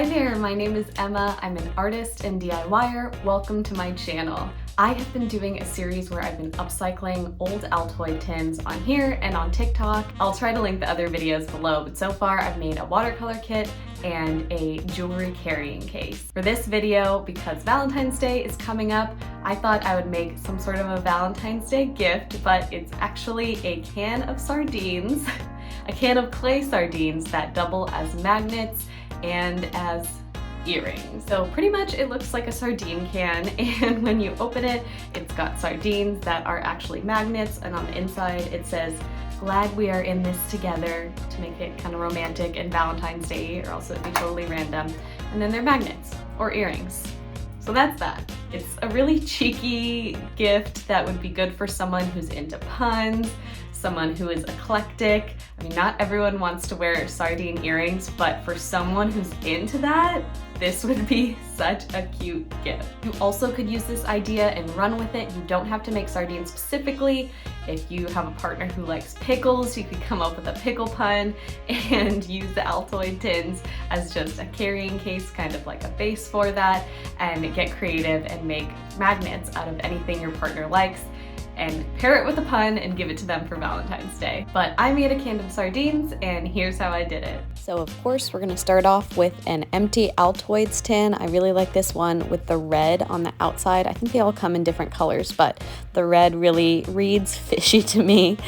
Hi there, my name is Emma. I'm an artist and DIYer. Welcome to my channel. I have been doing a series where I've been upcycling old Altoid tins on here and on TikTok. I'll try to link the other videos below, but so far I've made a watercolor kit and a jewelry carrying case. For this video, because Valentine's Day is coming up, I thought I would make some sort of a Valentine's Day gift, but it's actually a can of sardines, a can of clay sardines that double as magnets and as earrings. So pretty much it looks like a sardine can, and when you open it, it's got sardines that are actually magnets, and on the inside it says, "Glad we are in this together," to make it kind of romantic and Valentine's Day, or else it'd be totally random. And then they're magnets or earrings. So that's that. It's a really cheeky gift that would be good for someone who's into puns, someone who is eclectic. I mean, not everyone wants to wear sardine earrings, but for someone who's into that, this would be such a cute gift. You also could use this idea and run with it. You don't have to make sardines specifically. If you have a partner who likes pickles, you could come up with a pickle pun and use the Altoid tins as just a carrying case, kind of like a base for that, and get creative and make magnets out of anything your partner likes, and pair it with a pun and give it to them for Valentine's Day. But I made a can of sardines, and here's how I did it. So of course we're gonna start off with an empty Altoids tin. I really like this one with the red on the outside. I think they all come in different colors, but the red really reads fishy to me.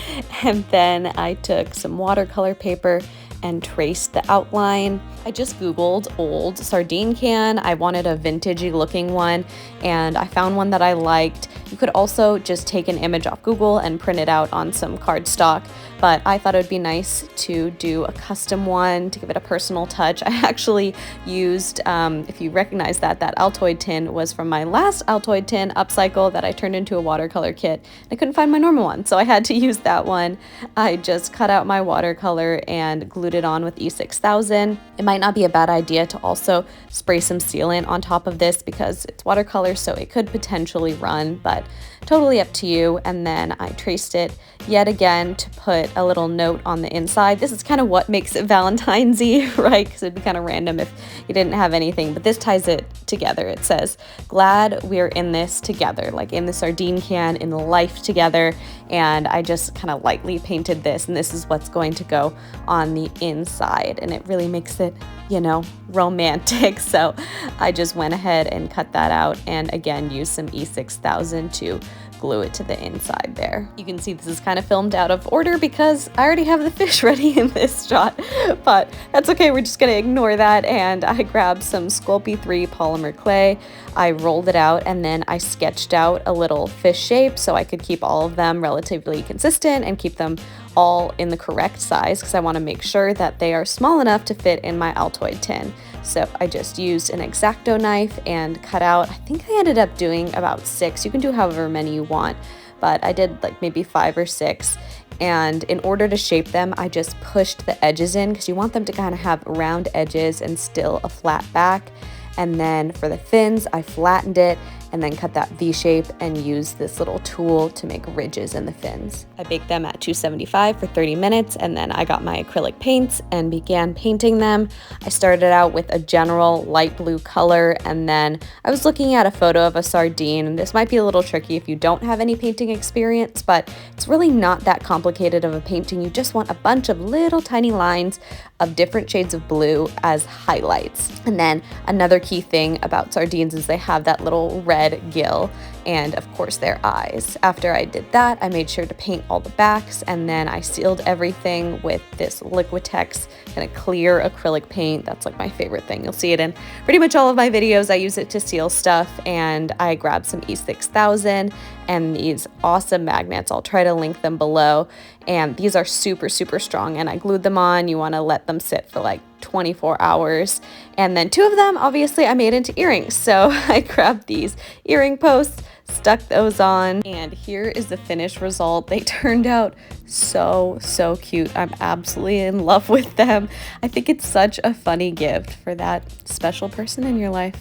And then I took some watercolor paper and traced the outline. I just Googled old sardine can. I wanted a vintagey looking one, and I found one that I liked. You could also just take an image off Google and print it out on some cardstock, but I thought it would be nice to do a custom one to give it a personal touch. I actually used, if you recognize that Altoid tin was from my last Altoid tin, Upcycled, that I turned into a watercolor kit. I couldn't find my normal one, so I had to use that one. I just cut out my watercolor and glued it on with E6000. It might not be a bad idea to also spray some sealant on top of this because it's watercolor, so it could potentially run, but totally up to you. And then I traced it yet again to put a little note on the inside. This is kind of what makes it Valentine's-y, right? Because it'd be kind of random if you didn't have anything, but this ties it together. It says, "Glad we're in this together," like in the sardine can, in life together. And I just kind of lightly painted this, and this is what's going to go on the inside, and it really makes it, you know, romantic. So I just went ahead and cut that out, and again used some E6000 to glue it to the inside there. You can see this is kind of filmed out of order because I already have the fish ready in this shot, but that's okay, we're just gonna ignore that. And I grabbed some Sculpey 3 polymer clay, I rolled it out, and then I sketched out a little fish shape so I could keep all of them relatively consistent and keep them all in the correct size, because I want to make sure that they are small enough to fit in my Altoid tin. So I just used an X-Acto knife and cut out, I think I ended up doing about 6. You can do however many you want, but I did like maybe 5 or 6. And in order to shape them, I just pushed the edges in because you want them to kind of have round edges and still a flat back. And then for the fins, I flattened it and then cut that V shape and used this little tool to make ridges in the fins. I baked them at 275 for 30 minutes, and then I got my acrylic paints and began painting them. I started out with a general light blue color, and then I was looking at a photo of a sardine, and this might be a little tricky if you don't have any painting experience, but it's really not that complicated of a painting. You just want a bunch of little tiny lines of different shades of blue as highlights. And then another key thing about sardines is they have that little red gill and of course their eyes. After I did that, I made sure to paint all the backs, and then I sealed everything with this Liquitex kind of clear acrylic paint. That's like my favorite thing. You'll see it in pretty much all of my videos. I use it to seal stuff, and I grabbed some E6000 and these awesome magnets. I'll try to link them below, and these are super strong, and I glued them on. You want to let them sit for like 24 hours. And then 2 of them, obviously, I made into earrings. So I grabbed these earring posts, stuck those on, and here is the finished result. They turned out so cute. I'm absolutely in love with them. I think it's such a funny gift for that special person in your life.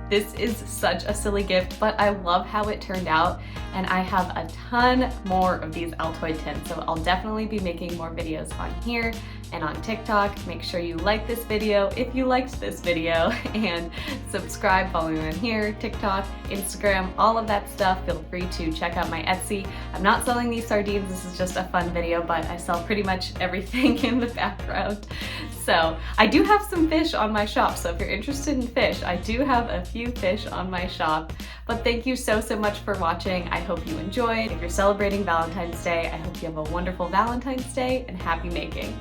This is such a silly gift, but I love how it turned out. and I have a ton more of these Altoid tins, so I'll definitely be making more videos on here and on TikTok. Make sure you like this video if you liked this video, and subscribe, follow me on here, TikTok, Instagram, all of that stuff. Feel free to check out my Etsy. I'm not selling these sardines, this is just a fun video, but I sell pretty much everything in the background. So I do have some fish on my shop, so if you're interested in fish, I do have a few fish on my shop. But thank you so much for watching. I hope you enjoyed. If you're celebrating Valentine's Day, I hope you have a wonderful Valentine's Day and happy making.